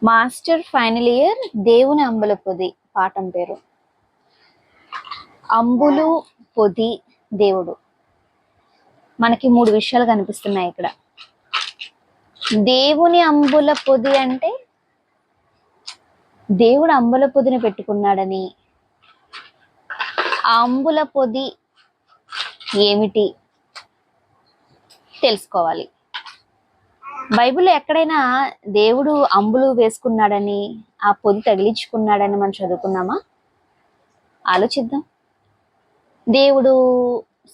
Master final year దేవుని అంబుల పొది పాఠం పేరు. అంబులు పొది దేవుడు. మనకి 3 విషయాలు కనిపిస్తున్నాయి ఇక్కడ. దేవుని అంబుల పొది అంటే దేవుడు అంబుల పొదిని పెట్టుకున్నాడని, ఆ అంబుల పొది ఏమిటి తెలుసుకోవాలి. బైబిల్లో ఎక్కడైనా దేవుడు అంబులు వేసుకున్నాడని, ఆ పొది తగిలించుకున్నాడని మనం చదువుకున్నామా? ఆలోచిద్దాం. దేవుడు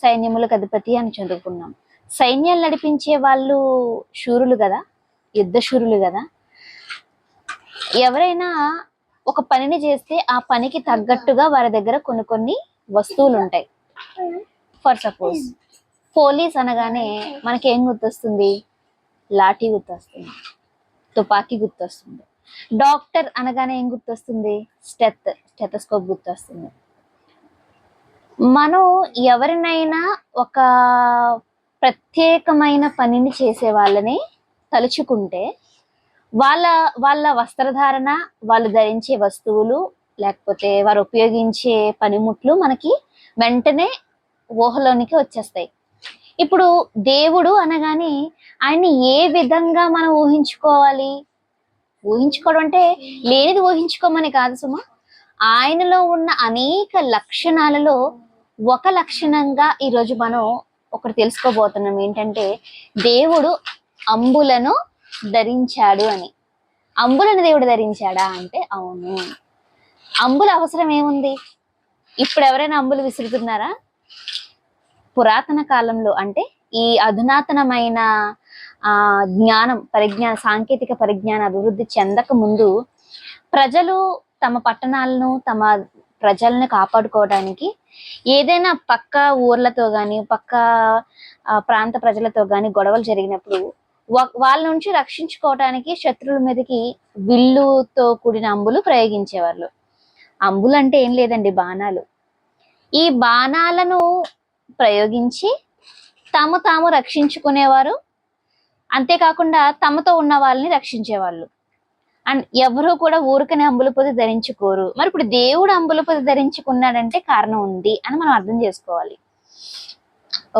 సైన్యములకు అధిపతి అని చదువుకున్నాం. సైన్యాలు నడిపించే వాళ్ళు శూరులు కదా, యుద్ధ శూరులు కదా. ఎవరైనా ఒక పనిని చేస్తే ఆ పనికి తగ్గట్టుగా వారి దగ్గర కొన్ని వస్తువులు ఉంటాయి. ఫర్ సపోజ్ పోలీస్ అనగానే మనకేం గుర్తొస్తుంది? లాఠీ గుర్తొస్తుంది, తుపాకీ గుర్తొస్తుంది. డాక్టర్ అనగానే ఏం గుర్తొస్తుంది? స్టెథోస్కోప్ గుర్తొస్తుంది. మనం ఎవరినైనా ఒక ప్రత్యేకమైన పనిని చేసే వాళ్ళని తలుచుకుంటే వాళ్ళ వాళ్ళ వస్త్రధారణ, వాళ్ళు ధరించే వస్తువులు, లేకపోతే వారు ఉపయోగించే పనిముట్లు మనకి వెంటనే ఊహలోనికి వచ్చేస్తాయి. ఇప్పుడు దేవుడు అనగానే ఆయన్ని ఏ విధంగా మనం ఊహించుకోవాలి? ఊహించుకోవడం అంటే లేనిది ఊహించుకోమని కాదు సుమా. ఆయనలో ఉన్న అనేక లక్షణాలలో ఒక లక్షణంగా ఈరోజు మనం ఒకటి తెలుసుకోబోతున్నాం. ఏంటంటే దేవుడు అంబులను ధరించాడు అని. అంబులను దేవుడు ధరించాడా అంటే అవును. అంబుల అవసరం ఏముంది? ఇప్పుడు ఎవరైనా అంబులు విసురుతున్నారా? పురాతన కాలంలో, అంటే ఈ అధునాతనమైన సాంకేతిక పరిజ్ఞాన అభివృద్ధి చెందక ముందు ప్రజలు తమ పట్టణాలను, తమ ప్రజలను కాపాడుకోవడానికి ఏదైనా పక్క ఊర్లతో కానీ, పక్క ప్రాంత ప్రజలతో కానీ గొడవలు జరిగినప్పుడు వాళ్ళ నుంచి రక్షించుకోవడానికి శత్రువుల మీదకి విల్లుతో కూడిన అంబులు ప్రయోగించేవాళ్ళు. అంబులు అంటే ఏం లేదండి, బాణాలు. ఈ బాణాలను ప్రయోగించి తాము రక్షించుకునేవారు. అంతేకాకుండా తమతో ఉన్న వాళ్ళని రక్షించేవాళ్ళు. అండ్ ఎవరు కూడా ఊరికనే అంబుల పొది ధరించుకోరు. మరి ఇప్పుడు దేవుడు అంబుల పొది ధరించుకున్నాడంటే కారణం ఉంది అని మనం అర్థం చేసుకోవాలి.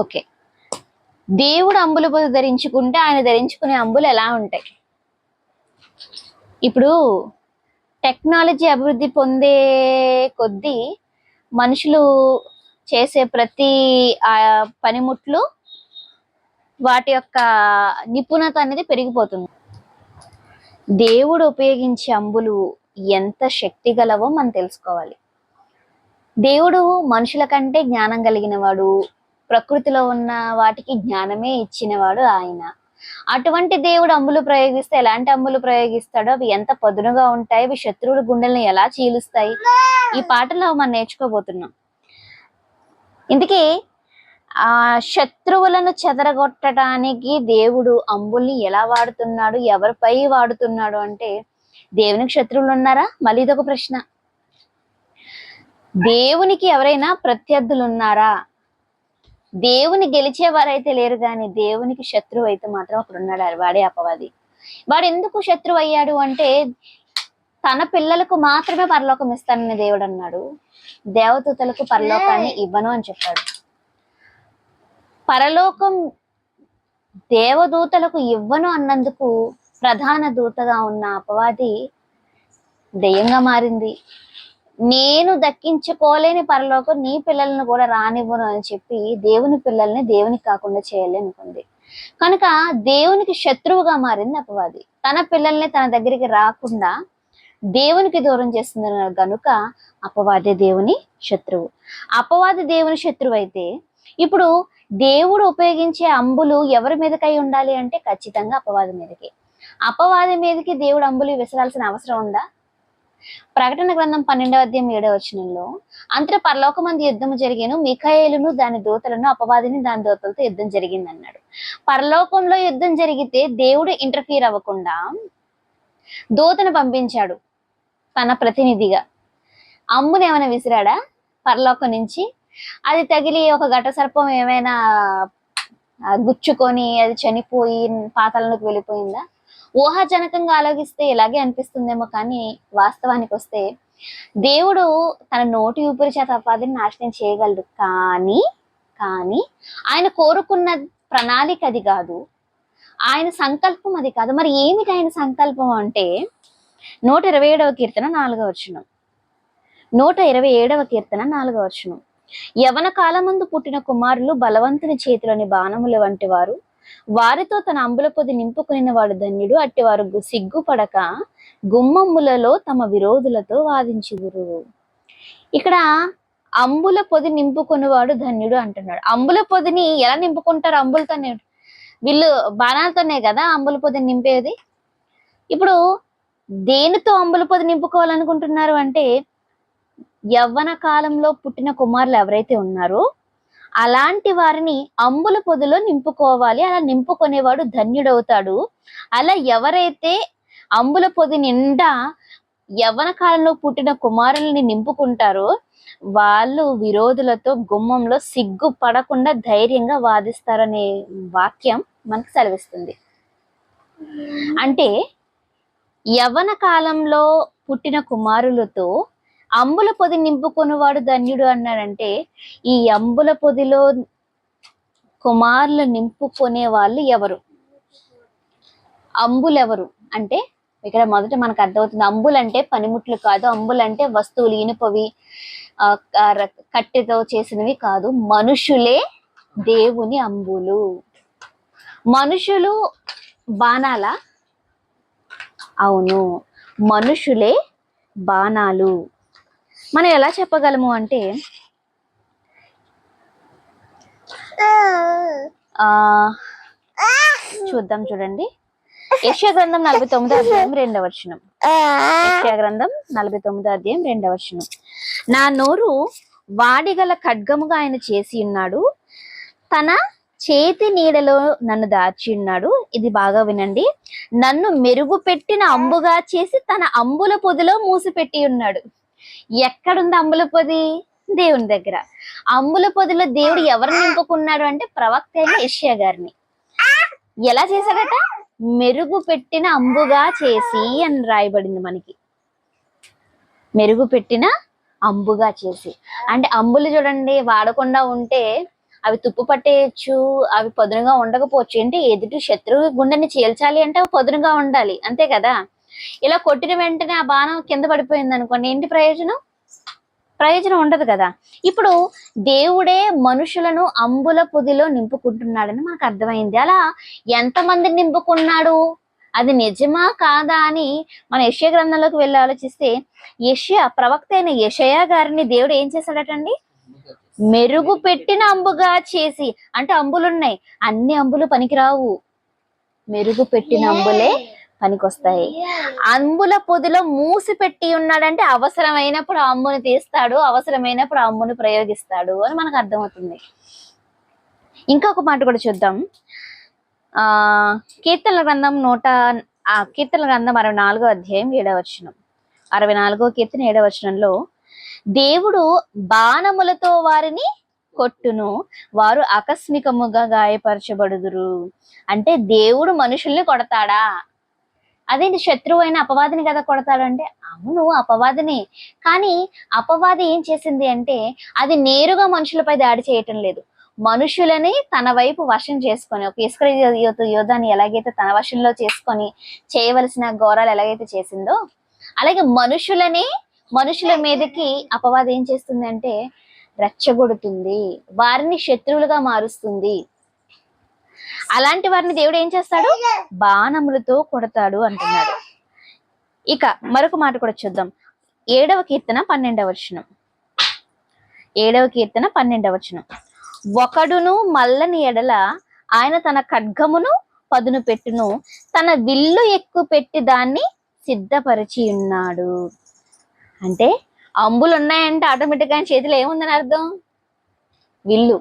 ఓకే, దేవుడు అంబుల పొది ధరించుకుంటే ఆయన ధరించుకునే అంబులు ఎలా ఉంటాయి? ఇప్పుడు టెక్నాలజీ అభివృద్ధి పొందే కొద్దీ మనుషులు చేసే ప్రతి పనిముట్లు, వాటి యొక్క నిపుణత అనేది పెరిగిపోతుంది. దేవుడు ఉపయోగించే అంబులు ఎంత శక్తి గలవో మనం తెలుసుకోవాలి. దేవుడు మనుషుల కంటే జ్ఞానం కలిగిన వాడు, ప్రకృతిలో ఉన్న వాటికి జ్ఞానమే ఇచ్చినవాడు ఆయన. అటువంటి దేవుడు అంబులు ప్రయోగిస్తే ఎలాంటి అంబులు ప్రయోగిస్తాడో, అవి ఎంత పదునుగా ఉంటాయి, అవి శత్రువుల గుండెల్ని ఎలా చీలుస్తాయి, ఈ పాటలో మనం నేర్చుకోబోతున్నాం. ఇందుకే శత్రువులను చెదరగొట్టడానికి దేవుడు అంబుల్ని ఎలా వాడుతున్నాడు, ఎవరిపై వాడుతున్నాడు అంటే, దేవునికి శత్రువులు ఉన్నారా? మళ్ళీ ఇదొక ప్రశ్న. దేవునికి ఎవరైనా ప్రత్యర్థులు ఉన్నారా? దేవుని గెలిచేవారైతే లేరు, కానీ దేవునికి శత్రువు అయితే మాత్రం అక్కడ ఉన్నాడు. వాడే అపవాది. వాడు ఎందుకు శత్రువు అయ్యాడు అంటే, తన పిల్లలకు మాత్రమే పరలోకం ఇస్తానని దేవుడు అన్నాడు. దేవదూతలకు పరలోకాన్ని ఇవ్వను అని చెప్పాడు. పరలోకం దేవదూతలకు ఇవ్వను అన్నందుకు ప్రధాన దూతగా ఉన్న అపవాది దెయ్యంగా మారింది. నేను దక్కించుకోలేని పరలోకం నీ పిల్లలను కూడా రానివ్వను అని చెప్పి దేవుని పిల్లల్ని దేవునికి కాకుండా చేయాలనుకుంది. కనుక దేవునికి శత్రువుగా మారింది అపవాది. తన పిల్లల్ని తన దగ్గరికి రాకుండా దేవునికి దూరం చేస్తుంది కనుక అపవాది దేవుని శత్రువు. అపవాది దేవుని శత్రువు అయితే ఇప్పుడు దేవుడు ఉపయోగించే అంబులు ఎవరి మీదకై ఉండాలి అంటే ఖచ్చితంగా అపవాది మీదకి. అపవాది మీదకి దేవుడు అంబులు విసరాల్సిన అవసరం ఉందా? ప్రకటన గ్రంథం 12వ అధ్యాయం 7వ వచనంలో, అంతటా పరలోకమందు యుద్ధము జరిగేను, మిఖాయేలును దాని దూతలను, అపవాదిని దాని దూతలతో యుద్ధం జరిగింది అన్నాడు. పరలోకంలో యుద్ధం జరిగితే దేవుడు ఇంటర్ఫీర్ అవ్వకుండా దూతను పంపించాడు తన ప్రతినిధిగా. అంబుని ఏమైనా విసిరాడా పరలోకం నుంచి? అది తగిలి ఒక ఘట సర్పం ఏమైనా గుచ్చుకొని అది చనిపోయి పాతాళంలోకి వెళ్ళిపోయిందా? ఊహాజనకంగా ఆలోచిస్తే ఇలాగే అనిపిస్తుందేమో, కానీ వాస్తవానికి వస్తే దేవుడు తన నోటి ఊపిరి చేత అపవాదిని నాశనం చేయగలడు. కానీ కానీ ఆయన కోరుకున్న ప్రణాళిక అది కాదు, ఆయన సంకల్పం అది కాదు. మరి ఏమిటి ఆయన సంకల్పం అంటే 127వ కీర్తన 4వ వచనం. 127వ కీర్తన 4వ వచనం. యవన కాలమందు పుట్టిన కుమారులు బలవంతుని చేతిలోని బాణముల వంటి వారు, వారితో తన అంబుల పొది నింపుకుని వాడు ధన్యుడు. అట్టివారు సిగ్గుపడక గుమ్మములలో తమ విరోధులతో వాదించుదురు. ఇక్కడ అంబుల పొది నింపుకునేవాడు ధన్యుడు అంటున్నాడు. అంబుల పొదిని ఎలా నింపుకుంటారు? అంబులతోనే, వీళ్ళు బాణాలతోనే కదా అంబుల పొదిని నింపేది. ఇప్పుడు దేనితో అంబుల పొది నింపుకోవాలనుకుంటున్నారు అంటే, యవ్వన కాలంలో పుట్టిన కుమారులు ఎవరైతే ఉన్నారో అలాంటి వారిని అంబుల పొదిలో నింపుకోవాలి. అలా నింపుకునేవాడు ధన్యుడవుతాడు. అలా ఎవరైతే అంబుల పొది నిండా యవ్వన కాలంలో పుట్టిన కుమారుల్ని నింపుకుంటారో వాళ్ళు విరోధులతో గుమ్మంలో సిగ్గు పడకుండా ధైర్యంగా వాదిస్తారనే వాక్యం మనకు సెలవిస్తుంది. అంటే యవ్వన కాలంలో పుట్టిన కుమారులతో అంబుల పొది నింపుకునేవాడు ధన్యుడు అన్నాడంటే, ఈ అంబుల పొదిలో కుమారులు నింపుకునే వాళ్ళు ఎవరు? అంబులెవరు అంటే ఇక్కడ మొదట మనకు అర్థమవుతుంది, అంబులంటే పనిముట్లు కాదు, అంబులంటే వస్తువులు, ఇనుపవి, కట్టెతో చేసినవి కాదు. మనుషులే దేవుని అంబులు. మనుషులు బాణాల? అవును, మనుషులే బాణాలు. మనం ఎలా చెప్పగలము అంటే, చూద్దాం, చూడండి. యెషయా గ్రంథం 49వ అధ్యాయం 2వ వచనం. యెషయా గ్రంథం 49వ అధ్యాయం 2వ వచనం. నా నోరు వాడిగల ఖడ్గముగా ఆయన చేసి ఉన్నాడు, తన చేతి నీడలో నన్ను దాచి ఉన్నాడు. ఇది బాగా వినండి. నన్ను మెరుగు పెట్టిన అంబుగా చేసి తన అంబుల పొదిలో మూసిపెట్టి ఉన్నాడు. ఎక్కడుంది అంబుల పొది? దేవుని దగ్గర. అంబుల పొదిలో దేవుడు ఎవరిని నింపుకున్నాడు అంటే ప్రవక్త అయిన యెషయా గారిని. ఎలా చేశాడట? మెరుగు పెట్టిన అంబుగా చేసి అని రాయబడింది మనకి. మెరుగు పెట్టిన అంబుగా చేసి అంటే, అంబులు చూడండి వాడకుండా ఉంటే అవి తుప్పు పట్టేయచ్చు, అవి పదునుగా ఉండకపోవచ్చు. ఏంటి, ఎదుటి శత్రువు గుండెని చీల్చాలి అంటే అవి పదునుగా ఉండాలి, అంతే కదా. ఇలా కొట్టిన వెంటనే ఆ బాణం కింద పడిపోయింది అనుకోండి, ఏంటి ప్రయోజనం? ప్రయోజనం ఉండదు కదా. ఇప్పుడు దేవుడే మనుషులను అంబుల పొదిలో నింపుకుంటున్నాడని మనకు అర్థమైంది. అలా ఎంతమందిని నింపుకున్నాడు, అది నిజమా కాదా అని మన యెషయా గ్రంథంలోకి వెళ్ళి ఆలోచిస్తే, ప్రవక్త అయిన యెషయా గారిని దేవుడు ఏం చేశాడటండి? మెరుగు పెట్టిన అంబుగా చేసి. అంటే అంబులున్నాయి, అన్ని అంబులు పనికిరావు, మెరుగు పెట్టిన అంబులే పనికొస్తాయి. అంబుల పొదిలో మూసి పెట్టి ఉన్నాడంటే అవసరమైనప్పుడు ఆ అంబుని తీస్తాడు, అవసరమైనప్పుడు ఆ అంబుని ప్రయోగిస్తాడు అని మనకు అర్థమవుతుంది. ఇంకొక మాట కూడా చూద్దాం. కీర్తనల గ్రంథం 64వ అధ్యాయం 7వ వచనం. 64వ కీర్తన 7వ వచనంలో, దేవుడు బాణములతో వారిని కొట్టును, వారు ఆకస్మికముగా గాయపరచబడుదురు. అంటే దేవుడు మనుషుల్ని కొడతాడా? అదేంటి, శత్రువు అయిన అపవాదిని కదా కొడతాడంటే, అవును అపవాదిని. కానీ అపవాది ఏం చేసింది అంటే, అది నేరుగా మనుషులపై దాడి చేయటం లేదు, మనుషులని తన వైపు వశం చేసుకొని, ఒక ఇస్కరియోతు యోధాని ఎలాగైతే తన వశంలో చేసుకొని చేయవలసిన ఘోరాలు ఎలాగైతే చేసిందో, అలాగే మనుషుల మీదకి అపవాది ఏం చేస్తుంది అంటే రెచ్చగొడుతుంది, వారిని శత్రువులుగా మారుస్తుంది. అలాంటి వారిని దేవుడు ఏం చేస్తాడు? బాణములతో కొడతాడు అంటున్నాడు. ఇక మరొక మాట కూడా చూద్దాం. 7వ కీర్తన 12వ వచనం. 7వ కీర్తన 12వ వచనం. ఒకడును మల్లని ఎడల ఆయన తన ఖడ్గమును పదును పెట్టును, తన విల్లు ఎక్కువ పెట్టి దాన్ని సిద్ధపరిచి ఉన్నాడు. అంటే అంబులు ఉన్నాయంటే ఆటోమేటిక్ గా చేతిలో ఏముందని అర్థం? విల్లు.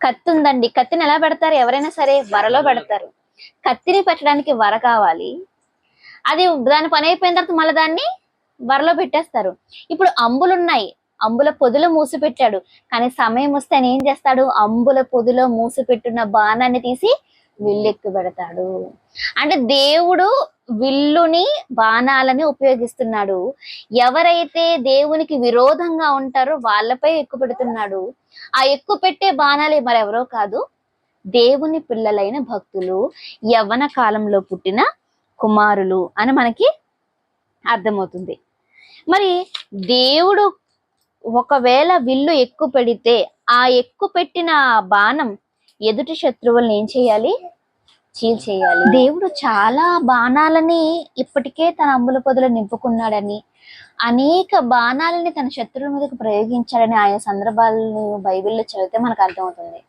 కత్తి ఉందండి, కత్తిని ఎలా పెడతారు? ఎవరైనా సరే వరలో పెడతారు. కత్తిని పెట్టడానికి వర కావాలి, అది దాని పని అయిపోయిన తర్వాత మళ్ళీ దాన్ని వరలో పెట్టేస్తారు. ఇప్పుడు అంబులు ఉన్నాయి, అంబుల పొదిలో మూసి పెట్టాడు, కానీ సమయం వస్తే ఆయన ఏం చేస్తాడు? అంబుల పొదిలో మూసి పెట్టున్న బాణాన్ని తీసి విల్లు ఎక్కువ పెడతాడు. అంటే దేవుడు విల్లుని బాణాలని ఉపయోగిస్తున్నాడు. ఎవరైతే దేవునికి విరోధంగా ఉంటారో వాళ్ళపై ఎక్కువ పెడుతున్నాడు. ఆ ఎక్కువ పెట్టే బాణాలు మరెవరో కాదు, దేవుని పిల్లలైన భక్తులు, యవ్వన కాలంలో పుట్టిన కుమారులు అని మనకి అర్థమవుతుంది. మరి దేవుడు ఒకవేళ విల్లు ఎక్కువ పెడితే ఆ ఎక్కువ పెట్టిన బాణం ఎదుటి శత్రువుల్ని ఏం చేయాలి? చీల్చేయాలి. దేవుడు చాలా బాణాలని ఇప్పటికే తన అంబుల పొదలో నింపుకున్నాడని, అనేక బాణాలని తన శత్రువుల మీదకు ప్రయోగించాడని ఆయా సందర్భాలను బైబిల్లో చదివితే మనకు అర్థమవుతుంది.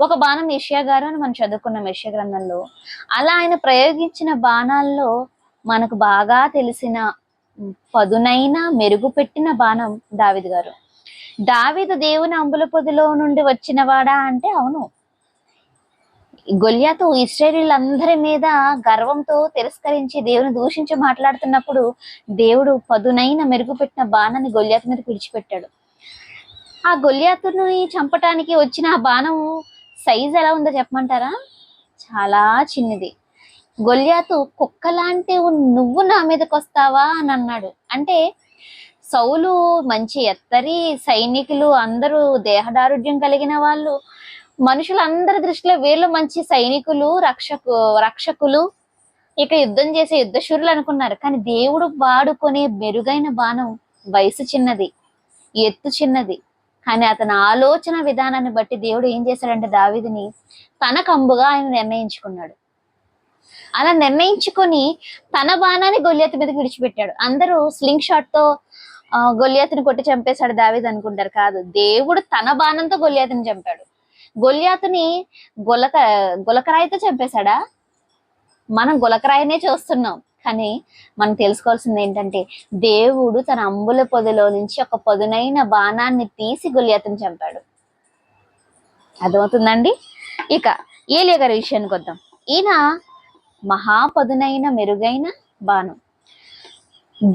ఒక బాణం యెషయా గారు అని మనం చదువుకున్నాం యెషయా గ్రంథంలో. అలా ఆయన ప్రయోగించిన బాణాల్లో మనకు బాగా తెలిసిన పదునైన మెరుగుపెట్టిన బాణం దావీదు గారు. దావీదు దేవుని అంబుల పొదిలో నుండి వచ్చినవాడా అంటే అవును. గొల్యాతు ఇశ్రాయేలీయులందరి మీద గర్వంతో తిరస్కరించి దేవుని దూషించి మాట్లాడుతున్నప్పుడు దేవుడు పదునైన మెరుగుపెట్టిన బాణాన్ని గొల్యాతు మీద విడిచిపెట్టాడు. ఆ గొల్యాతుని చంపటానికి వచ్చిన ఆ బాణం సైజ్ ఎలా ఉందో చెప్పమంటారా? చాలా చిన్నది. గొల్యాతు కుక్కలాంటి నువ్వు నా మీదకి వస్తావా అని అన్నాడు. అంటే సౌలు మంచి ఎత్తరి సైనికులు, అందరూ దేహదారుఢ్యం కలిగిన వాళ్ళు, మనుషులందరి దృష్టిలో వీళ్ళు మంచి సైనికులు, రక్షకులు, ఇక యుద్ధం చేసే యుద్ధశూరులు అనుకున్నారు. కానీ దేవుడు వాడుకునే మెరుగైన బాణం వయసు చిన్నది, ఎత్తు చిన్నది. కానీ అతని ఆలోచన విధానాన్ని బట్టి దేవుడు ఏం చేశాడంటే దావీదుని తన కంబుగా ఆయన నిర్ణయించుకున్నాడు. అలా నిర్ణయించుకొని తన బాణాన్ని గొల్యాతు మీదకి విడిచిపెట్టాడు. అందరూ స్లింగ్ షాట్ తో గొల్యాతుని కొట్టి చంపేశాడు దావీదు అనుకుంటారు. కాదు, దేవుడు తన బాణంతో గొల్యాతుని చంపాడు. గొల్యాతుని గులకరాయితో చంపేశాడా? మనం గులకరాయినే చూస్తున్నాం. కానీ మనం తెలుసుకోవాల్సింది ఏంటంటే దేవుడు తన అంబుల పొదిలో నుంచి ఒక పదునైన బాణాన్ని తీసి గొల్యాతుని చంపాడు. అర్థమవుతుందండి? ఇక ఏలియా గారి విషయానికి వద్దాం. ఈయన మహాపదునైన మెరుగైన బాణం.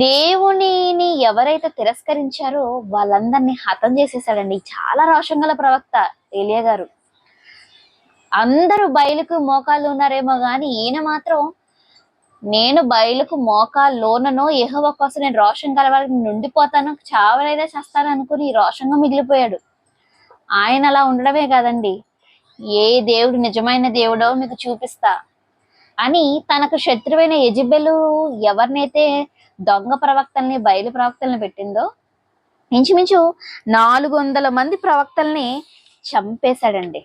దేవునిని ఎవరైతే తిరస్కరించారో వాళ్ళందరినీ హతం చేసేసాడండి. చాలా రోషం గల ప్రవక్త ఏలియా గారు. అందరూ బయలుకు మోకాళ్ళు ఉన్నారేమో గాని ఈయన మాత్రం నేను బయలుకు మోకాల్లోనో యెహోవా కోసం నేను రోషం గలవాడిని నుండిపోతాను, చావనైనా చేస్తాను అనుకుని రోషంగా మిగిలిపోయాడు. ఆయన అలా ఉండడమే కాదండి, ఏ దేవుడు నిజమైన దేవుడో మీకు చూపిస్తా అని తనకు శత్రువైన యెజెబెలు ఎవరినైతే దొంగ ప్రవక్తల్ని, బయలు ప్రవక్తల్ని పెట్టిందో ఇంచుమించు 400 మంది ప్రవక్తల్ని చంపేశాడండి.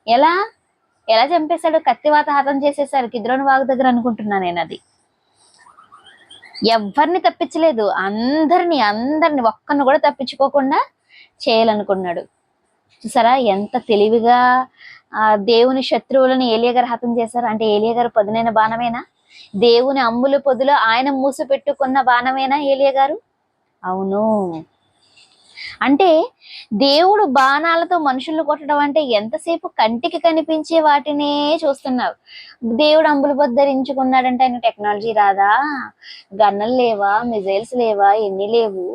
ఎలా చంపేశాడు? కత్తివాత హతం చేసేసారు. కిద్రోను వాగు దగ్గర అనుకుంటున్నా నేను. అది ఎవరిని తప్పించలేదు, అందరిని ఒక్కరిని కూడా తప్పించుకోకుండా చేయాలనుకున్నాడు. చూసారా ఎంత తెలివిగా దేవుని శత్రువులను ఏలియా గారు హతం చేశారు. అంటే ఏలియా గారు పదునైన బాణమేనా? దేవుని అంబుల పొదిలో ఆయన మూసి పెట్టుకున్న బాణమేనా ఏలియా గారు? అవును. అంటే దేవుడు బాణాలతో మనుషులు కొట్టడం అంటే ఎంతసేపు కంటికి కనిపించే వాటినే చూస్తున్నారు. దేవుడు అంబుల పొది ధరించుకున్నాడంటే ఆయన టెక్నాలజీ రాదా? గన్నులు లేవా? మిజైల్స్ లేవా? ఎన్ని లేవు?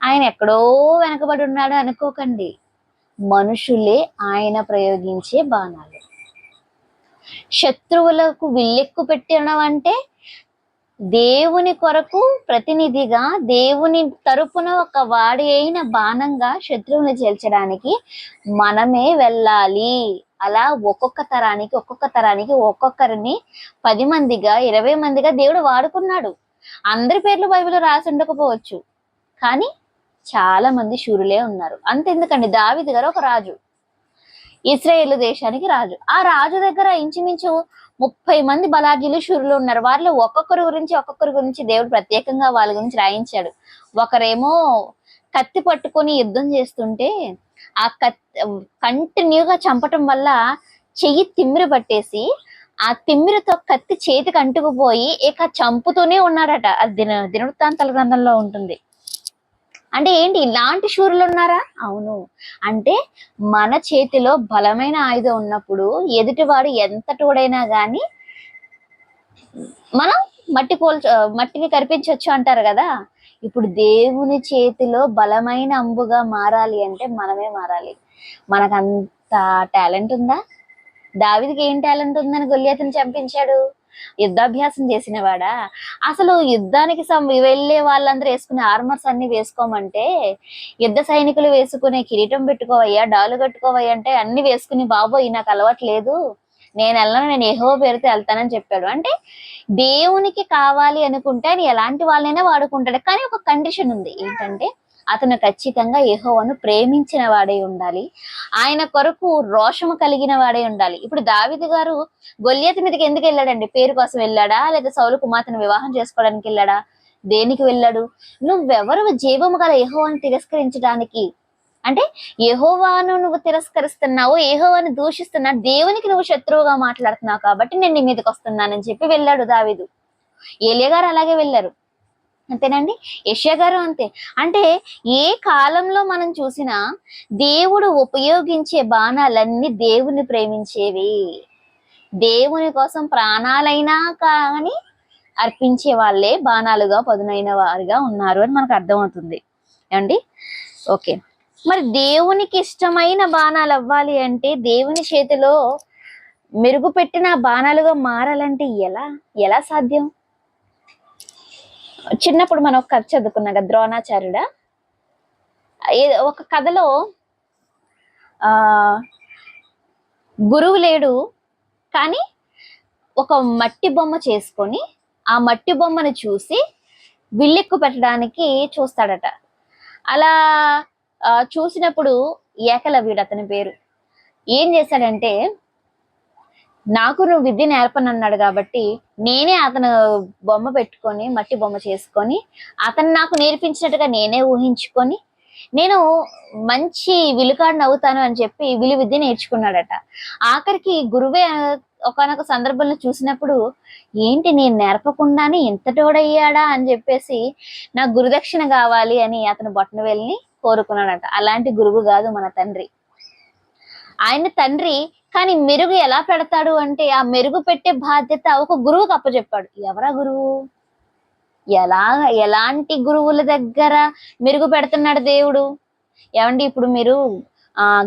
ఆయన ఎక్కడో వెనకబడి ఉన్నాడు అనుకోకండి. మనుషులే ఆయన ప్రయోగించే బాణాలు. శత్రువులకు విల్లెక్కు పెట్టడం అంటే దేవుని కొరకు ప్రతినిధిగా, దేవుని తరపున ఒక వాడి అయిన బాణంగా శత్రువుని చేల్చడానికి మనమే వెళ్ళాలి. అలా ఒక్కొక్క తరానికి ఒక్కొక్కరిని 10 మందిగా 20 మందిగా దేవుడు వాడుకున్నాడు. అందరి పేర్లు బైబిల్లో రాసి ఉండకపోవచ్చు, కానీ చాలా మంది శూరులే ఉన్నారు. అంతెందుకండి, దావీదు గారు ఒక రాజు, ఇశ్రాయేలు దేశానికి రాజు. ఆ రాజు దగ్గర ఇంచుమించు 30 మంది బలాఢ్యులు శూరులు ఉన్నారు. వారిలో ఒక్కొక్కరి గురించి దేవుడు ప్రత్యేకంగా వాళ్ళ గురించి రాయించాడు. ఒకరేమో కత్తి పట్టుకొని యుద్ధం చేస్తుంటే ఆ కంటిన్యూగా చంపటం వల్ల చెయ్యి తిమ్మిరి పట్టేసి ఆ తిమ్మిరితో కత్తి చేతికి అంటుకుపోయి ఇక చంపుతూనే ఉన్నాడట. అది దినవృత్తాంతాల గ్రంథంలో ఉంటుంది. అంటే ఏంటి, ఇలాంటి శూరులు ఉన్నారా? అవును. అంటే మన చేతిలో బలమైన ఆయుధం ఉన్నప్పుడు ఎదుటివాడు ఎంత తోడైనా గాని మనం మట్టిని కరిపించవచ్చు అంటారు కదా. ఇప్పుడు దేవుని చేతిలో బలమైన అంబుగా మారాలి అంటే మనమే మారాలి. మనకంత టాలెంట్ ఉందా? దావీదుకి ఏం టాలెంట్ ఉందని గొల్లియాతుని చంపించాడు? యుద్ధాభ్యాసం చేసినవాడా? అసలు యుద్ధానికి వెళ్ళే వాళ్ళందరూ వేసుకునే ఆర్మర్స్ అన్ని వేసుకోమంటే, యుద్ధ సైనికులు వేసుకునే కిరీటం పెట్టుకోవయ్యా, డాలు కట్టుకోవయ్యా అంటే అన్ని వేసుకుని, బాబోయ్ నాకు అలవాట్లేదు, నేను వెళ్ళను, నేను యెహోవా పేరుతో వెళ్తానని చెప్పాడు. అంటే దేవునికి కావాలి అనుకుంటే ఆయన ఎలాంటి వాళ్ళైనా వాడుకుంటాడు. కానీ ఒక కండిషన్ ఉంది, ఏంటంటే అతను ఖచ్చితంగా యెహోవాను ప్రేమించిన వాడై ఉండాలి, ఆయన కొరకు రోషము కలిగిన వాడై ఉండాలి. ఇప్పుడు దావీదు గారు గొల్లియతు మీదకి ఎందుకు వెళ్ళాడండి? పేరు కోసం వెళ్ళాడా, లేదా సౌలు కుమార్తెను వివాహం చేసుకోవడానికి వెళ్ళాడా? దేనికి వెళ్ళాడు? నువ్వెవరు జీవము గల యెహోవాను తిరస్కరించడానికి? అంటే యెహోవాను నువ్వు తిరస్కరిస్తున్నావు, యెహోవాను దూషిస్తున్నావు, దేవునికి నువ్వు శత్రువుగా మాట్లాడుతున్నావు కాబట్టి నేను నీ మీదకి వస్తున్నానని చెప్పి వెళ్ళాడు దావీదు. ఏలియా గారు అలాగే వెళ్ళారు, అంతేనండి. యెషయా గారు అంతే. అంటే ఏ కాలంలో మనం చూసినా దేవుడు ఉపయోగించే బాణాలన్నీ దేవుని ప్రేమించేవి, దేవుని కోసం ప్రాణాలైనా కానీ అర్పించే వాళ్ళే బాణాలుగా పదునైన వారిగా ఉన్నారు అని మనకు అర్థమవుతుంది ఏమండి. ఓకే, మరి దేవునికి ఇష్టమైన బాణాలు అవ్వాలి అంటే, దేవుని చేతిలో మెరుగుపెట్టిన బాణాలుగా మారాలంటే ఎలా ఎలా సాధ్యం? చిన్నప్పుడు మనం ఒక కథ చదువుకున్నాం కదా, ద్రోణాచార్యుడా. ఒక కథలో ఆ గురువు లేడు, కానీ ఒక మట్టి బొమ్మ చేసుకొని ఆ మట్టి బొమ్మను చూసి విల్లెక్కు పెట్టడానికి చూస్తాడట. అలా చూసినప్పుడు ఏకలవ్యుడు అతని పేరు ఏం చేశాడంటే, నాకు నువ్వు విద్య నేర్పనన్నాడు కాబట్టి నేనే అతను బొమ్మ పెట్టుకొని, మట్టి బొమ్మ చేసుకొని, అతను నాకు నేర్పించినట్టుగా నేనే ఊహించుకొని నేను మంచి విలుకాడిని అవుతాను అని చెప్పి విలువిద్య నేర్చుకున్నాడట. ఆఖరికి గురువే ఒకనొక సందర్భంలో చూసినప్పుడు, ఏంటి నేను నేర్పకుండానే ఇంతటోడయ్యాడా అని చెప్పేసి నాకు గురుదక్షిణ కావాలి అని అతను బొట్టన వెళ్ళి కోరుకున్నాడట. అలాంటి గురువు కాదు మన తండ్రి. ఆయన తండ్రి, కానీ మెరుగు ఎలా పెడతాడు అంటే, ఆ మెరుగు పెట్టే బాధ్యత ఒక గురువుకి అప్పచెప్పాడు. ఎవరా గురువు? ఎలాంటి గురువుల దగ్గర మెరుగు పెడుతున్నాడు దేవుడు? ఏమండి, ఇప్పుడు మీరు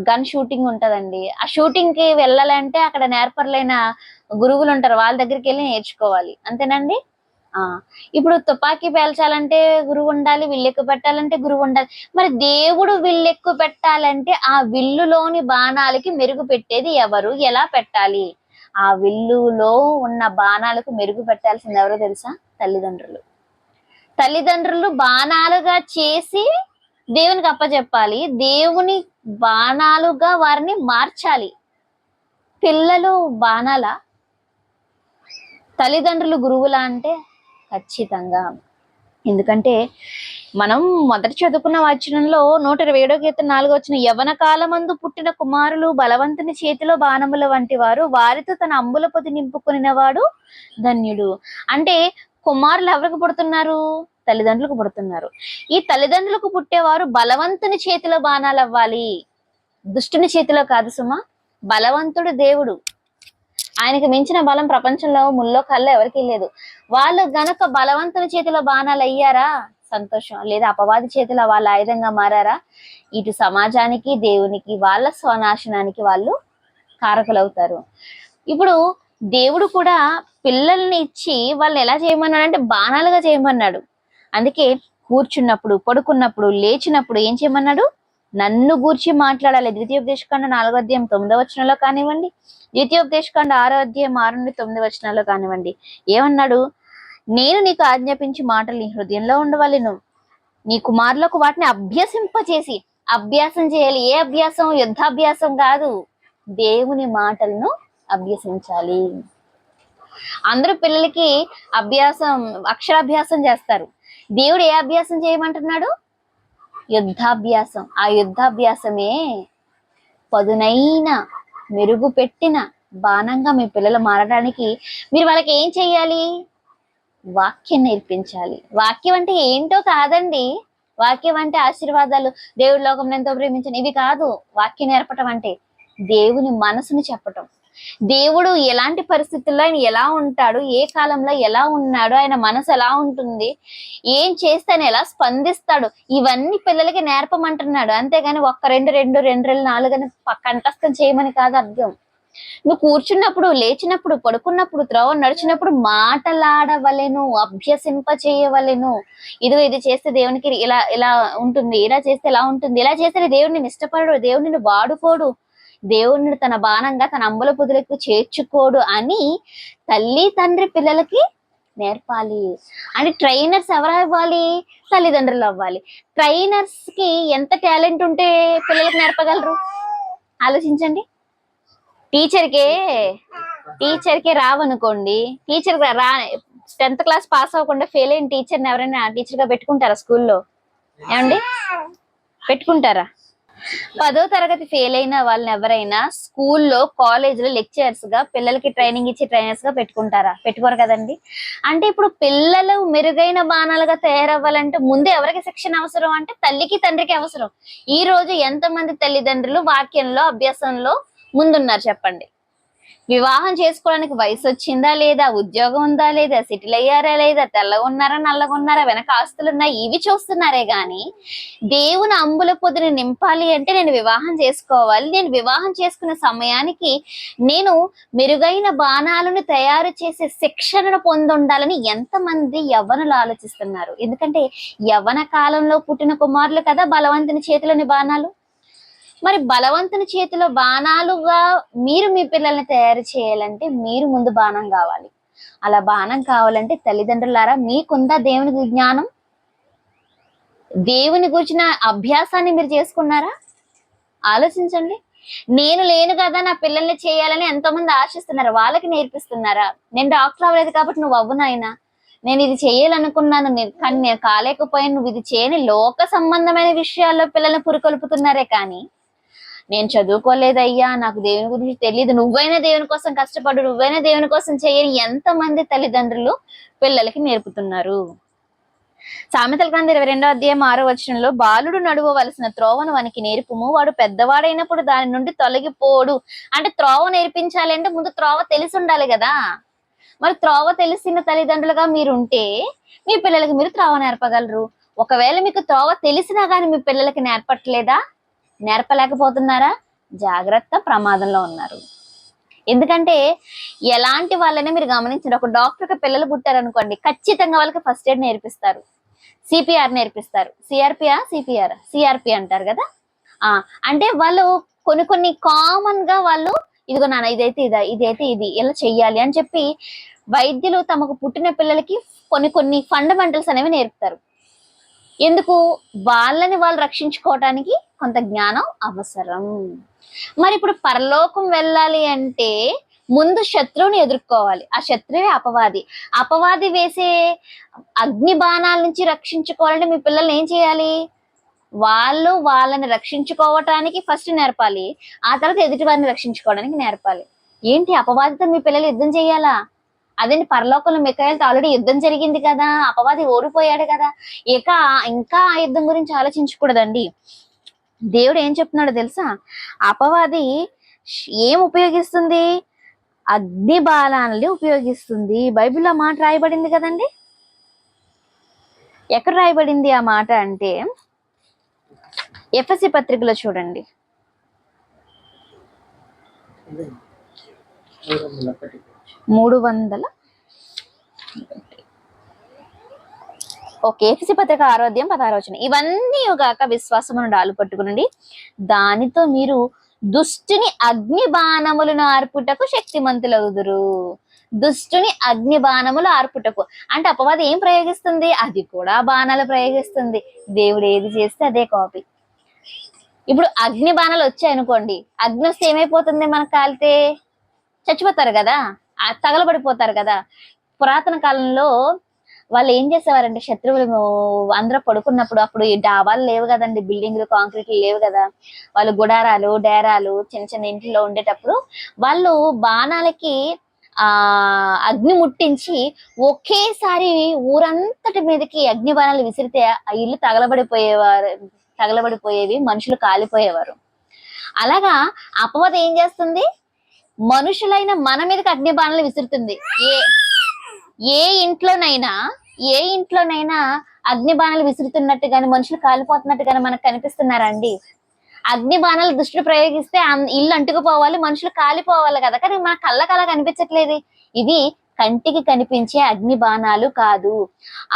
గన్ షూటింగ్ ఉంటదండి, ఆ షూటింగ్ కి వెళ్ళాలంటే అక్కడ నేర్పర్లైన గురువులు ఉంటారు, వాళ్ళ దగ్గరికి వెళ్ళి నేర్చుకోవాలి, అంతేనండి. ఇప్పుడు తుపాకీ పేల్చాలంటే గురువు ఉండాలి, విల్లెక్కు పెట్టాలంటే గురువు ఉండాలి. మరి దేవుడు విల్లెక్కు పెట్టాలంటే ఆ విల్లులోని బాణాలకి మెరుగు పెట్టేది ఎవరు? ఎలా పెట్టాలి? ఆ విల్లులో ఉన్న బాణాలకు మెరుగు పెట్టాల్సింది ఎవరో తెలుసా? తల్లిదండ్రులు. తల్లిదండ్రులు బాణాలుగా చేసి దేవునికి అప్పచెప్పాలి, దేవుని బాణాలుగా వారిని మార్చాలి. పిల్లలు బాణాల, తల్లిదండ్రులు గురువులా అంటే ఖచ్చితంగా. ఎందుకంటే మనం మొదటి చదువుకున్న వచనంలో 127వ కీర్తన 4వ వచనం, యవ్వన కాలమందు పుట్టిన కుమారులు బలవంతుని చేతిలో బాణముల వంటి వారు, వారితో తన అంబుల పొది నింపుకునేవాడు ధన్యుడు. అంటే కుమారులు ఎవరికి పుడుతున్నారు? తల్లిదండ్రులకు పుడుతున్నారు. ఈ తల్లిదండ్రులకు పుట్టేవారు బలవంతుని చేతిలో బాణాలు అవ్వాలి, దుష్టుని చేతిలో కాదు సుమా. బలవంతుడు దేవుడు, ఆయనకి మించిన బలం ప్రపంచంలో ముల్లో కల్లో ఎవరికి లేదు. వాళ్ళు గనక బలవంతుని చేతిలో బాణాలు అయ్యారా సంతోషం, లేదా అపవాది చేతిలో వాళ్ళ ఆయుధంగా మారారా, ఇటు సమాజానికి దేవునికి వాళ్ళ స్వనాశనానికి వాళ్ళు కారకులవుతారు. ఇప్పుడు దేవుడు కూడా పిల్లల్ని ఇచ్చి వాళ్ళని ఎలా చేయమన్నాడు అంటే బాణాలుగా చేయమన్నాడు. అందుకే కూర్చున్నప్పుడు, పడుకున్నప్పుడు, లేచినప్పుడు ఏం చేయమన్నాడు? నన్ను గూర్చి మాట్లాడాలి. ద్వితీయోపదేశకాండ 4వ అధ్యాయం 9వ వచనంలో కానివ్వండి, ద్వితీయోపదేశకాండ 6వ అధ్యాయం 6 నుండి 9 వచనాల్లో కానివ్వండి, ఏమన్నాడు? నేను నీకు ఆజ్ఞాపించి మాటలు నీ హృదయంలో ఉండవలెను, నీ కుమారులకు వాటిని అభ్యసింపచేసి. అభ్యాసం చేయాలి. ఏ అభ్యాసం? యుద్ధాభ్యాసం కాదు, దేవుని మాటలను అభ్యసించాలి. అందరూ పిల్లలకి అభ్యాసం, అక్షరాభ్యాసం చేస్తారు. దేవుడు ఏ అభ్యాసం చేయమంటున్నాడు? యుద్ధాభ్యాసం. ఆ యుద్ధాభ్యాసమే పదునైన మెరుగు పెట్టిన బాణంగా మీ పిల్లలు మారడానికి మీరు వాళ్ళకి ఏం చెయ్యాలి? వాక్యం నేర్పించాలి. వాక్యం అంటే ఏంటో కాదండి. వాక్యం అంటే ఆశీర్వాదాలు, దేవుడి లోకం ఎంతో ప్రేమించని, ఇవి కాదు. వాక్యం నేర్పటం అంటే దేవుని మనసును చెప్పటం. దేవుడు ఎలాంటి పరిస్థితుల్లో ఆయన ఎలా ఉంటాడు, ఏ కాలంలో ఎలా ఉన్నాడు, ఆయన మనసు ఎలా ఉంటుంది, ఏం చేస్తే ఆయన ఎలా స్పందిస్తాడు, ఇవన్నీ పిల్లలకి నేర్పమంటున్నాడు. అంతేగాని ఒక్క 2 2 2 4 అని కంఠస్థం చేయమని కాదు అర్థం. నువ్వు కూర్చున్నప్పుడు, లేచినప్పుడు, పడుకున్నప్పుడు, త్రోవ నడిచినప్పుడు మాటలాడవలెను, అభ్యసింప చేయవలెను. ఇది చేస్తే దేవునికి ఇలా ఇలా ఉంటుంది, ఇలా చేస్తే ఇలా ఉంటుంది, ఇలా చేస్తే దేవుడిని ఇష్టపడడు, దేవుడిని వాడుకోడు, దేవుడిని తన బాణంగా తన అంబుల పొదులకు చేర్చుకోడు అని తల్లి తండ్రి పిల్లలకి నేర్పాలి. అంటే ట్రైనర్స్ ఎవరు అవ్వాలి? తల్లిదండ్రులు అవ్వాలి. ట్రైనర్స్ కి ఎంత టాలెంట్ ఉంటే పిల్లలకు నేర్పగలరు? ఆలోచించండి. టీచర్కే రావనుకోండి, టీచర్ 10th క్లాస్ పాస్ అవ్వకుండా ఫెయిల్ అయిన టీచర్ని ఎవరైనా టీచర్ గా పెట్టుకుంటారా స్కూల్లో? ఏమండి, పెట్టుకుంటారా? 10వ తరగతి ఫెయిల్ అయిన వాళ్ళని ఎవరైనా స్కూల్లో, కాలేజీలో లెక్చరర్స్ గా, పిల్లలకి ట్రైనింగ్ ఇచ్చే ట్రైనర్స్ గా పెట్టుకుంటారా? పెట్టుకోరు కదండి. అంటే ఇప్పుడు పిల్లలు మెరుగైన బాణాలుగా తయారవ్వాలంటే ముందు ఎవరికి శిక్షణ అవసరం అంటే తల్లికి తండ్రికి అవసరం. ఈ రోజు ఎంతమంది తల్లిదండ్రులు వాక్యంలో, అభ్యాసంలో ముందున్నారు చెప్పండి? వివాహం చేసుకోవడానికి వయసు వచ్చిందా లేదా, ఉద్యోగం ఉందా లేదా, సెటిల్ అయ్యారా లేదా, తెల్లగా ఉన్నారా నల్లగా ఉన్నారా, వెనక ఆస్తులు ఉన్నాయి, ఇవి చూస్తున్నారే గాని దేవుని అంబుల పొదిని నింపాలి అంటే నేను వివాహం చేసుకోవాలి, నేను వివాహం చేసుకునే సమయానికి నేను మెరుగైన బాణాలను తయారు చేసే శిక్షణను పొందుండాలని ఎంతమంది యవ్వనులు ఆలోచిస్తున్నారు? ఎందుకంటే యవ్వన కాలంలో పుట్టిన కుమారులు కదా బలవంతుని చేతిలోని బాణాలు. మరి బలవంతుని చేతిలో బాణాలుగా మీరు మీ పిల్లల్ని తయారు చేయాలంటే మీరు ముందు బాణం కావాలి. అలా బాణం కావాలంటే తల్లిదండ్రులారా, మీకుందా దేవుని జ్ఞానం? దేవుని గురించిన అభ్యాసాన్ని మీరు చేసుకున్నారా? ఆలోచించండి. నేను లేను కదా నా పిల్లల్ని చేయాలని ఎంతో మంది ఆశిస్తున్నారు, వాళ్ళకి నేర్పిస్తున్నారా? నేను డాక్టర్ అవ్వలేదు కాబట్టి నువ్వు అవ్వు నాయనా, నేను ఇది చేయాలనుకున్నాను కానీ నేను కాలేకపోయాను, నువ్వు ఇది చేయని లోక సంబంధమైన విషయాల్లో పిల్లల్ని పురికొల్పుతున్నారే కానీ నేను చదువుకోలేదయ్యా, నాకు దేవుని గురించి తెలియదు, నువ్వైనా దేవుని కోసం కష్టపడు, నువ్వైనా దేవుని కోసం చేయని ఎంతమంది తల్లిదండ్రులు పిల్లలకి నేర్పుతున్నారు? సామెతల గ్రంథం 22వ అధ్యాయం 6వ వచనంలో బాలుడు నడువవలసిన త్రోవను వానికి నేర్పుము, వాడు పెద్దవాడైనప్పుడు దాని నుండి తొలగిపోడు. అంటే త్రోవ నేర్పించాలి అంటే ముందు త్రోవ తెలిసి ఉండాలి కదా. మరి త్రోవ తెలిసిన తల్లిదండ్రులుగా మీరుంటే మీ పిల్లలకి మీరు త్రోవ నేర్పగలరు. ఒకవేళ మీకు త్రోవ తెలిసినా కానీ మీ పిల్లలకి నేర్పలేకపోతున్నారా? జాగ్రత్త, ప్రమాదంలో ఉన్నారు. ఎందుకంటే ఎలాంటి వాళ్ళనే మీరు గమనించండి. ఒక డాక్టర్కి పిల్లలు పుట్టారనుకోండి, ఖచ్చితంగా వాళ్ళకి ఫస్ట్ ఎయిడ్ నేర్పిస్తారు, సిపిఆర్ నేర్పిస్తారు. సిఆర్పి అంటారు కదా. అంటే వాళ్ళు కొన్ని కామన్ గా వాళ్ళు ఇదిగో నాన్న ఇదైతే ఇది ఇలా చెయ్యాలి అని చెప్పి వైద్యులు తమకు పుట్టిన పిల్లలకి కొన్ని ఫండమెంటల్స్ అనేవి నేర్పుతారు. ఎందుకు? వాళ్ళని వాళ్ళు రక్షించుకోవటానికి కొంత జ్ఞానం అవసరం. మరి ఇప్పుడు పరలోకం వెళ్ళాలి అంటే ముందు శత్రువుని ఎదుర్కోవాలి. ఆ శత్రువే అపవాది వేసే అగ్ని బాణాల నుంచి రక్షించుకోవాలంటే మీ పిల్లల్ని ఏం చేయాలి? వాళ్ళని రక్షించుకోవటానికి ఫస్ట్ నేర్పాలి, ఆ తర్వాత ఎదుటి వారిని రక్షించుకోవడానికి నేర్పాలి. ఏంటి, అపవాదితో మీ పిల్లలు యుద్ధం చేయాలా? అదేంటి, పరలోకంలో మిఖాయిలతో ఆల్రెడీ యుద్ధం జరిగింది కదా, అపవాది ఓడిపోయాడు కదా, ఇంకా ఆ యుద్ధం గురించి ఆలోచించకూడదండి. దేవుడు ఏం చెప్తున్నాడో తెలుసా? అపవాది ఏం ఉపయోగిస్తుంది? అగ్ని బాణాలని ఉపయోగిస్తుంది. బైబిల్లో మాట రాయబడింది కదండి. ఎక్కడ రాయబడింది ఆ మాట అంటే ఎఫెసీ పత్రికలో చూడండి. ఎఫెసీ పత్రిక 6వ అధ్యాయం 16వ వచనం. ఇవన్నీ గాక విశ్వాసమును డాలు పట్టుకునండి, దానితో మీరు దుష్టుని అగ్ని బాణములను ఆర్పుటకు శక్తిమంతులగుదురు. దుష్టుని అగ్ని బాణములు ఆర్పుటకు అంటే అపవాది ఏం ప్రయోగిస్తుంది? అది కూడా బాణాలు ప్రయోగిస్తుంది. దేవుడు ఏది చేస్తే అదే కాపీ. ఇప్పుడు అగ్ని బాణాలు వచ్చాయి అనుకోండి, అగ్ని వస్తే ఏమైపోతుంది? మనకు కాలితే చచ్చిపోతారు కదా, తగలబడిపోతారు కదా. పురాతన కాలంలో వాళ్ళు ఏం చేసేవారంటే, శత్రువులు అందరూ పడుకున్నప్పుడు, అప్పుడు ఈ డాబాలు లేవు కదండి, బిల్డింగ్లు, కాంక్రీట్లు లేవు కదా, వాళ్ళు గుడారాలు, డేరాలు, చిన్న చిన్న ఇంట్లో ఉండేటప్పుడు వాళ్ళు బాణాలకి అగ్ని ముట్టించి ఒకేసారి ఊరంతటి మీదకి అగ్ని బాణాలు విసిరితే ఆ ఇల్లు తగలబడిపోయేవి, మనుషులు కాలిపోయేవారు. అలాగా అపవాది ఏం చేస్తుంది? మనుషులైన మన మీదకి అగ్ని బాణాలు విసురుతుంది. ఏ ఇంట్లోనైనా అగ్ని బాణాలు విసురుతున్నట్టు గాని, మనుషులు కాలిపోతున్నట్టు గాని మనకు కనిపిస్తున్నారా అండి? అగ్ని బాణాలు దుష్టుడు ప్రయోగిస్తే ఇల్లు అంటుకుపోవాలి, మనుషులు కాలిపోవాలి కదా, కానీ మన కళ్ళకు అలా కనిపించట్లేదు. ఇది కంటికి కనిపించే అగ్ని బాణాలు కాదు.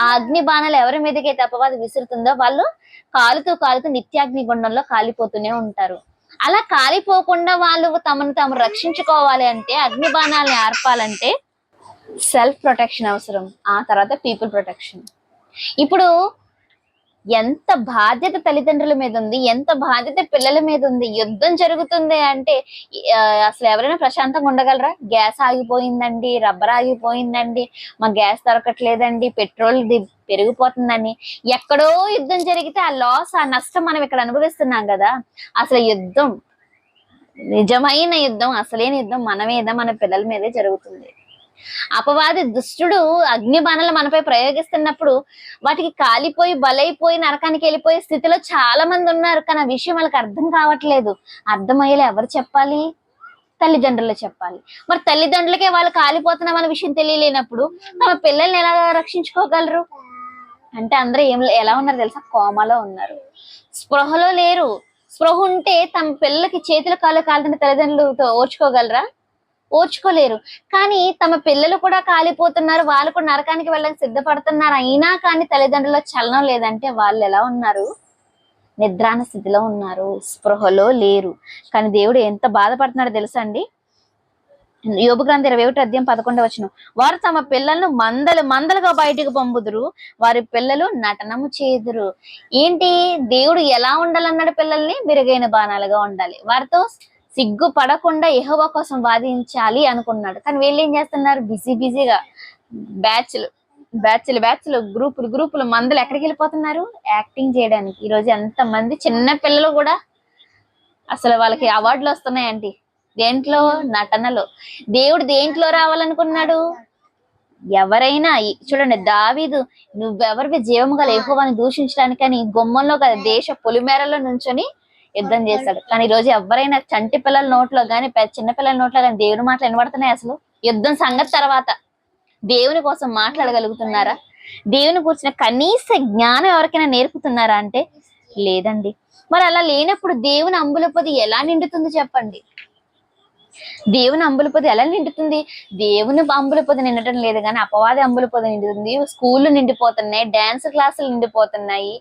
ఆ అగ్ని బాణాలు ఎవరి మీదకైతే అపవాది విసురుతుందో వాళ్ళు కాలుతూ కాలుతూ నిత్యాగ్ని గుండంలో కాలిపోతూనే ఉంటారు. అలా కాలిపోకుండా వాళ్ళు తమను తాము రక్షించుకోవాలి అంటే, అగ్ని బాణాలని ఆర్పాలంటే సెల్ఫ్ ప్రొటెక్షన్ అవసరం, ఆ తర్వాత పీపుల్ ప్రొటెక్షన్. ఇప్పుడు ఎంత బాధ్యత తల్లిదండ్రుల మీద ఉంది, ఎంత బాధ్యత పిల్లల మీద ఉంది. యుద్ధం జరుగుతుంది అంటే అసలు ఎవరైనా ప్రశాంతంగా ఉండగలరా? గ్యాస్ ఆగిపోయిందండి, రబ్బర్ ఆగిపోయిందండి, మా గ్యాస్ దొరకట్లేదండి, పెట్రోల్ పెరిగిపోతుందని. ఎక్కడో యుద్ధం జరిగితే ఆ లాస్, ఆ నష్టం మనం ఇక్కడ అనుభవిస్తున్నాం కదా. అసలు యుద్ధం, నిజమైన యుద్ధం, అసలైన యుద్ధం మన మీద, మన పిల్లల మీదే జరుగుతుంది. అపవాది దుష్టుడు అగ్ని బాణాలు మనపై ప్రయోగిస్తున్నప్పుడు వాటికి కాలిపోయి బలైపోయి నరకానికి వెళ్ళిపోయే స్థితిలో చాలా మంది ఉన్నారు. కానీ ఆ విషయం వాళ్ళకి అర్థం కావట్లేదు. అర్థమయ్యేలా ఎవరు చెప్పాలి? తల్లిదండ్రులు చెప్పాలి. మరి తల్లిదండ్రులకే వాళ్ళు కాలిపోతున్నాం అనే విషయం తెలియలేనప్పుడు తమ పిల్లల్ని ఎలా రక్షించుకోగలరు? అంటే అందరూ ఎలా ఉన్నారు తెలుసా? కోమాలో ఉన్నారు, స్పృహలో లేరు. స్పృహ ఉంటే తమ పిల్లలకి చేతులు కాళ్ళు కాలుతున్న తల్లిదండ్రులతో ఓర్చుకోగలరా? ఓర్చుకోలేరు. కానీ తమ పిల్లలు కూడా కాలిపోతున్నారు, వాళ్ళు కూడా నరకానికి వెళ్ళడానికి సిద్ధపడుతున్నారు, అయినా కానీ తల్లిదండ్రుల చలనం లేదంటే వాళ్ళు ఎలా ఉన్నారు? నిద్రాన స్థితిలో ఉన్నారు, స్పృహలో లేరు. కానీ దేవుడు ఎంత బాధపడుతున్నాడో తెలుసా అండి? యోబు గ్రంథం 21:11 వారు తమ పిల్లలను మందలుగా బయటకు పంపుదురు, వారి పిల్లలు నటనము చేదురు. ఏంటి దేవుడు ఎలా ఉండాలన్నాడు? పిల్లల్ని మెరుగైన బాణాలుగా ఉండాలి, వారితో సిగ్గు పడకుండా యెహోవా కోసం వాదించాలి అనుకున్నాడు. కానీ వీళ్ళు ఏం చేస్తున్నారు? బిజీగా బ్యాచ్లు గ్రూపులు మందలు ఎక్కడికి వెళ్ళిపోతున్నారు? యాక్టింగ్ చేయడానికి. ఈరోజు ఎంతమంది చిన్న పిల్లలు కూడా అసలు వాళ్ళకి అవార్డులు వస్తున్నాయండి. దేంట్లో? నటనలో. దేవుడు దేంట్లో రావాలనుకున్నాడు? ఎవరైనా చూడండి, దావీదు నువ్వెవరివి జీవము గల యెహోవాను దూషించడానికని గుమ్మంలో కదా దేశ పొలిమేరలో నుంచొని యుద్ధం చేస్తాడు. కానీ ఈ రోజు ఎవరైనా చంటి పిల్లల నోట్లో గాని చిన్న పిల్లల నోట్లో గాని దేవుని మాటలు వినబడుతున్నాయి? అసలు యుద్ధం సంగతి తర్వాత దేవుని కోసం మాట్లాడగలుగుతున్నారా? దేవుని కూర్చిన కనీస జ్ఞానం ఎవరికైనా నేర్పుతున్నారా అంటే లేదండి. మరి అలా లేనప్పుడు దేవుని అంబుల పొది ఎలా నిండుతుంది చెప్పండి? దేవుని అంబుల పొది ఎలా నిండుతుంది? దేవుని అంబుల పొది నిండటం లేదు, కానీ అపవాది అంబుల పొది నిండుతుంది. స్కూళ్ళు నిండిపోతున్నాయి, డాన్స్ క్లాసులు నిండిపోతున్నాయి,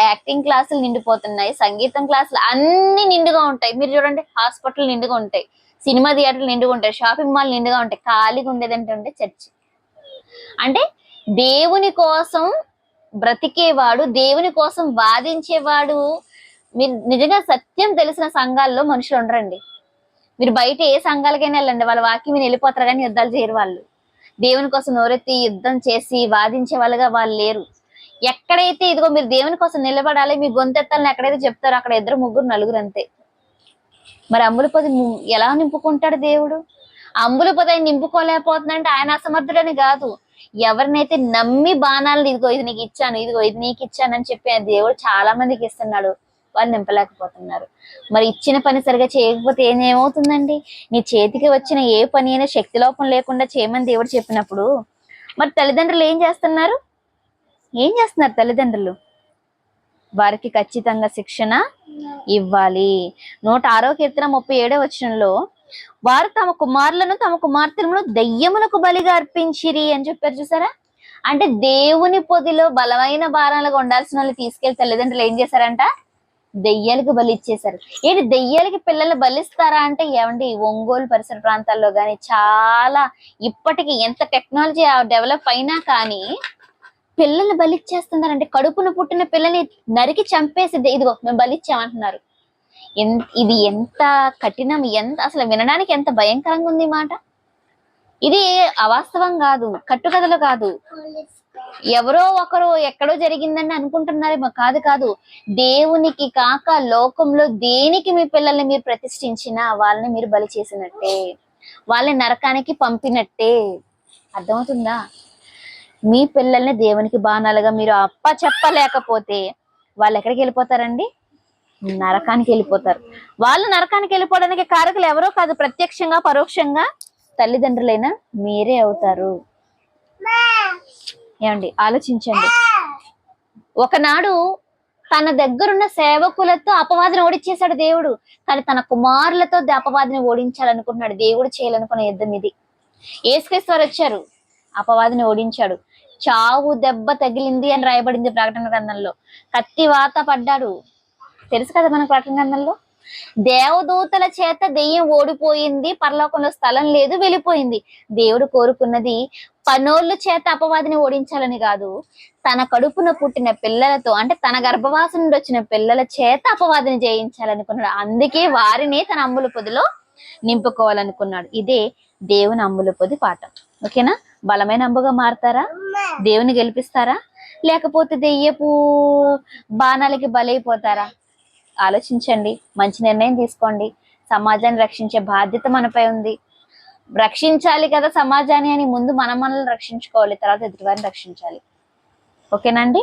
యాక్టింగ్ క్లాసులు నిండిపోతున్నాయి, సంగీతం క్లాసులు అన్ని నిండుగా ఉంటాయి. మీరు చూడండి, హాస్పిటల్ నిండుగా ఉంటాయి, సినిమా థియేటర్లు నిండుగా ఉంటాయి, షాపింగ్ మాల్ నిండుగా ఉంటాయి. ఖాళీగా ఉండేదంటే చర్చి. అంటే దేవుని కోసం బ్రతికేవాడు, దేవుని కోసం వాదించేవాడు. మీరు నిజంగా సత్యం తెలిసిన సంఘాల్లో మనుషులు ఉండరండి. మీరు బయట ఏ సంఘాలకైనా వెళ్ళండి, వాళ్ళ వాక్యం మీరు వెళ్ళిపోతారు, కానీ యుద్ధాలు చేయరు. వాళ్ళు దేవుని కోసం నోరెత్తి యుద్ధం చేసి వాదించే వాళ్ళుగా వాళ్ళు లేరు. ఎక్కడైతే ఇదిగో మీరు దేవుని కోసం నిలబడాలి, మీ గొంతెత్తాలని ఎక్కడైతే చెప్తారో అక్కడ 2, 3, 4 అంతే. మరి అంబుల పొది ఎలా నింపుకుంటాడు దేవుడు? అంబుల పొది ఆయన నింపుకోలేకపోతుందంటే ఆయన అసమర్థుడని కాదు. ఎవరినైతే నమ్మి బాణాలను ఇదిగో ఇది నీకు ఇచ్చాను, ఇదిగో ఇది నీకు ఇచ్చాను అని చెప్పి దేవుడు చాలా మందికి ఇస్తున్నాడు, వాళ్ళు నింపలేకపోతున్నారు. మరి ఇచ్చిన పని సరిగా చేయకపోతే ఏమవుతుందండి? నీ చేతికి వచ్చిన ఏ పని అయినా శక్తి లోపం లేకుండా చేయమని దేవుడు చెప్పినప్పుడు మరి తల్లిదండ్రులు ఏం చేస్తున్నారు? తల్లిదండ్రులు వారికి ఖచ్చితంగా శిక్షణ ఇవ్వాలి. 106వ కీర్తన 37వ వచనంలో వారు తమ కుమారులను తమ కుమార్తెలను దెయ్యములకు బలిగా అర్పించిరి అని చెప్పారు. చూసారా? అంటే దేవుని పొదిలో బలమైన భారాలుగా ఉండాల్సిన వాళ్ళు తీసుకెళ్లి తల్లిదండ్రులు ఏం చేశారంట? దెయ్యాలకు బలి ఇచ్చేశారు. ఏంటి దెయ్యాలకి పిల్లలు బలిస్తారా అంటే ఏమండి, ఒంగోలు పరిసర ప్రాంతాల్లో కానీ చాలా ఇప్పటికి ఎంత టెక్నాలజీ డెవలప్ అయినా కానీ పిల్లల్ని బలిచ్చేస్తున్నారంటే కడుపున పుట్టిన పిల్లని నరికి చంపేసి ఇదిగో మేము బలిచ్చామంటున్నారు. ఇది ఎంత కఠినం, ఎంత అసలు వినడానికి ఎంత భయంకరంగా ఉంది మాట. ఇది అవాస్తవం కాదు, కట్టుకథలు కాదు, ఎవరో ఒకరు ఎక్కడో జరిగిందని అనుకుంటున్నారేమో. కాదు, దేవునికి కాక లోకంలో దేనికి మీ పిల్లల్ని మీరు ప్రతిష్ఠించినా వాళ్ళని మీరు బలి చేసినట్టే, వాళ్ళని నరకానికి పంపినట్టే. అర్థమవుతుందా? మీ పిల్లల్ని దేవునికి బాణాలుగా మీరు చెప్పలేకపోతే వాళ్ళు ఎక్కడికి వెళ్ళిపోతారండి? నరకానికి వెళ్ళిపోతారు. వాళ్ళు నరకానికి వెళ్ళిపోవడానికి కారకులు ఎవరో కాదు, ప్రత్యక్షంగా పరోక్షంగా తల్లిదండ్రులైనా మీరే అవుతారు. ఏమండి, ఆలోచించండి. ఒకనాడు తన దగ్గరున్న సేవకులతో అపవాదిని ఓడించేశాడు దేవుడు. కానీ తన కుమారులతో అపవాదిని ఓడించాలనుకుంటున్నాడు. దేవుడు చేయాలనుకున్న యుద్ధం ఇది. యేసుక్రీస్తు వారు వచ్చారు, అపవాదిని ఓడించాడు. చావు దెబ్బ తగిలింది అని రాయబడింది ప్రకటన గ్రంథంలో. కత్తి వాత పడ్డాడు, తెలుసు కదా మన ప్రకటన గ్రంథంలో. దేవదూతల చేత దెయ్యం ఓడిపోయింది, పరలోకంలో స్థలం లేదు, వెళ్ళిపోయింది. దేవుడు కోరుకున్నది పనోళ్ళ చేత అపవాదిని ఓడించాలని కాదు, తన కడుపున పుట్టిన పిల్లలతో, అంటే తన గర్భవాసం నుండి వచ్చిన పిల్లల చేత అపవాదిని జయించాలనుకున్నాడు. అందుకే వారిని తన అమ్ముల పొదిలో నింపుకోవాలనుకున్నాడు. ఇదే దేవుని అమ్ముల పొది పాఠం. ఓకేనా? బలమైన అంబుగా మారతారా? దేవుని గెలిపిస్తారా? లేకపోతే దెయ్యపు బాణాలకి బలైపోతారా? ఆలోచించండి, మంచి నిర్ణయం తీసుకోండి. సమాజాన్ని రక్షించే బాధ్యత మనపై ఉంది. రక్షించాలి కదా సమాజాన్ని అని ముందు మనల్ని రక్షించుకోవాలి, తర్వాత ఎదుటివారిని రక్షించాలి. ఓకేనండి?